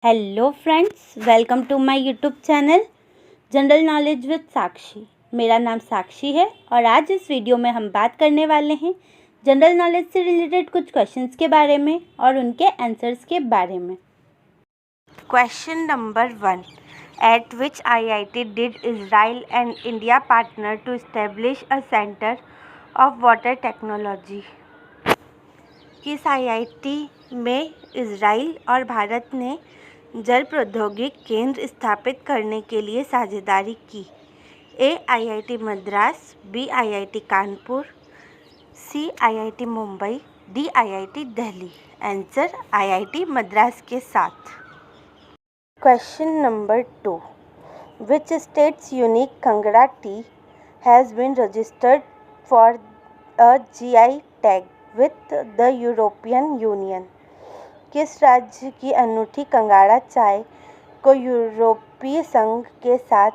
Hello friends, welcome to my YouTube channel general knowledge with Sakshi. मेरा नाम साक्षी है और आज इस वीडियो में हम बात करने वाले हैं जनरल नॉलेज से रिलेटेड कुछ क्वेश्चंस के बारे में और उनके आंसर्स के बारे में। Question number 1, at which IIT did Israel and India partner to establish a centre of water technology? किस IIT में इजराइल और भारत ने जल प्रौद्योगिकी केंद्र स्थापित करने के लिए साझेदारी की? A IIT Madras, B IIT Kanpur, C IIT Mumbai, D IIT Delhi. Answer IIT Madras के साथ। Question number 2, which states unique Kangra tea has been registered for a GI tag with the European Union? किस राज्य की अनूठी कंगाड़ा चाय को यूरोपीय संघ के साथ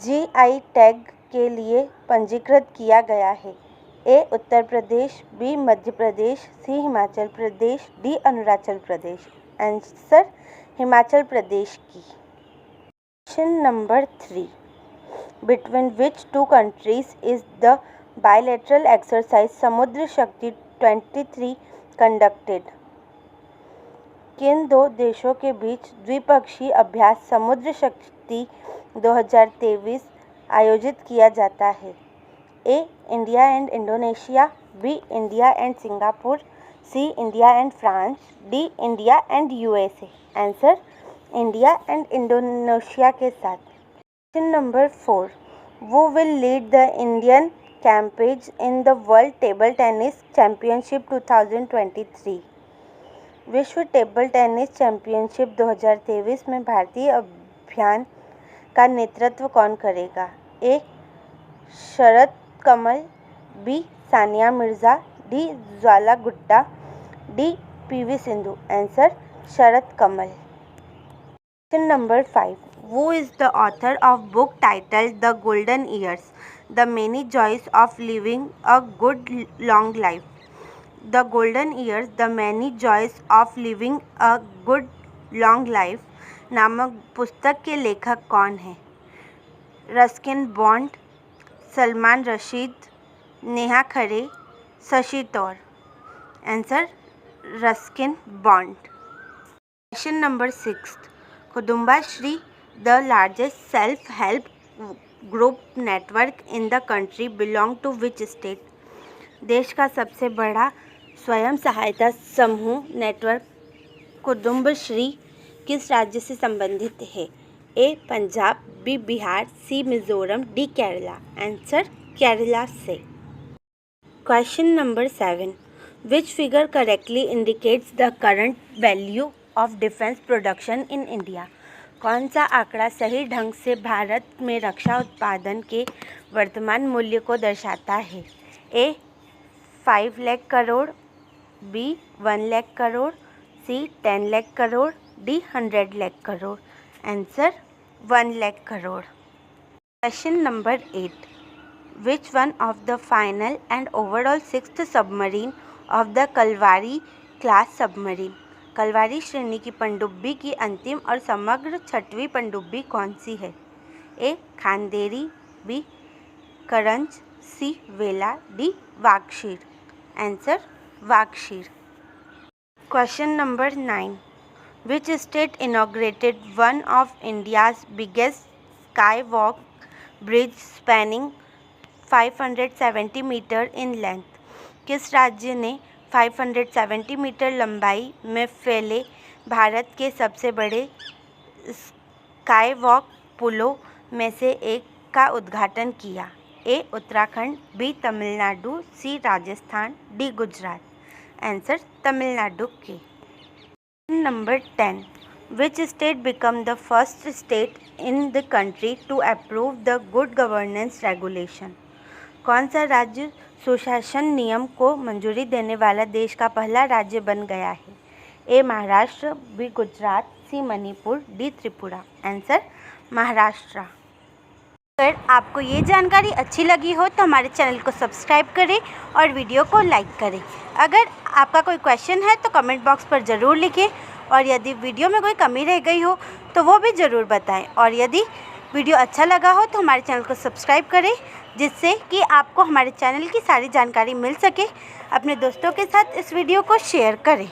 GI टैग के लिए पंजीकृत किया गया है? A Uttar Pradesh, B Madhya Pradesh, C Himachal Pradesh, D Arunachal Pradesh. Answer Himachal Pradesh की। Question number 3, between which two countries is the bilateral exercise Samudra Shakti 23 conducted? किन दो देशों के बीच द्विपक्षीय अभ्यास समुद्र शक्ति 2023 आयोजित किया जाता है? A India and Indonesia, B India and Singapore, C India and France, D India and USA। Answer India and Indonesia के साथ। Question number 4, who will lead the Indian campaign in the world table tennis championship 2023? विश्व table tennis championship 2023 में भारतीय अभियान का नेतृत्व कौन करेगा? A Sharath Kamal, B Sania Mirza, D Jwala Gutta, D PV Sindhu. Answer Sharath Kamal. Question number 5, who is the author of book titled The Golden Years, The Many Joys of Living a Good Long Life? The Golden Years, The Many Joys of Living a Good Long Life नामक पुस्तक के लेखक कौन हैं? Ruskin Bond, Salman Rushdie, Neha Khare, Shashi Tharoor. Answer Ruskin Bond. Question number 6, Kudumbashree the largest self help group network in the country belong to which state? देश का सबसे बड़ा स्वयं सहायता समूह नेटवर्क कुदुम्बश्री किस राज्य से संबंधित है? ए पंजाब, बी बिहार, सी मिजोरम, डी केरला। आंसर केरला से। Question number 7, which figure correctly indicates the current value of defence production in India? कौन सा आंकड़ा सही ढंग से भारत में रक्षा उत्पादन के वर्तमान मूल्य को दर्शाता है? A 5 lakh crore, B 1 lakh crore, C 10 lakh crore, D 100 lakh crore. Answer 1 lakh crore. Question number 8, which one of the final and overall 6th submarine of the Kalvari class submarine? Kalvari श्रेणी की पनडुब्बी की अंतिम और समग्र 6वीं पनडुब्बी कौन सी है? ए Khanderi, B Karanj, C Vela, D Vagsheer. Answer Vagsheer. Question number 9, which state inaugurated one of India's biggest sky walk bridge spanning 570 metre in length? किस राज्य ने 570 मीटर लंबाई में फैले भारत के सबसे बड़े स्काई वॉक पुलों में से एक का उद्घाटन किया? A Uttarakhand, B Tamil Nadu, C Rajasthan, D Gujarat. Answer Tamil Nadu के। Number 10, which state become the first state in the country to approve the good governance regulation? कौन सा राज्य सुशासन नियम को मंजूरी देने वाला देश का पहला राज्य बन गया है? ए महाराष्ट्र, बी गुजरात, सी मणिपुर, डी त्रिपुरा। आंसर महाराष्ट्र। अगर आपको ये जानकारी अच्छी लगी हो तो हमारे चैनल को सब्सक्राइब करें और वीडियो को लाइक करें। अगर आपका कोई क्वेश्चन है तो कमेंट बॉक्स पर ज़रूर लिखें और यदि वीडियो में कोई कमी रह गई हो तो वो भी ज़रूर बताएं। और यदि वीडियो अच्छा लगा हो तो हमारे चैनल को सब्सक्राइब करें, जिससे कि आपको हमारे चैनल की सारी जानकारी मिल सके। अपने दोस्तों के साथ इस वीडियो को शेयर करें।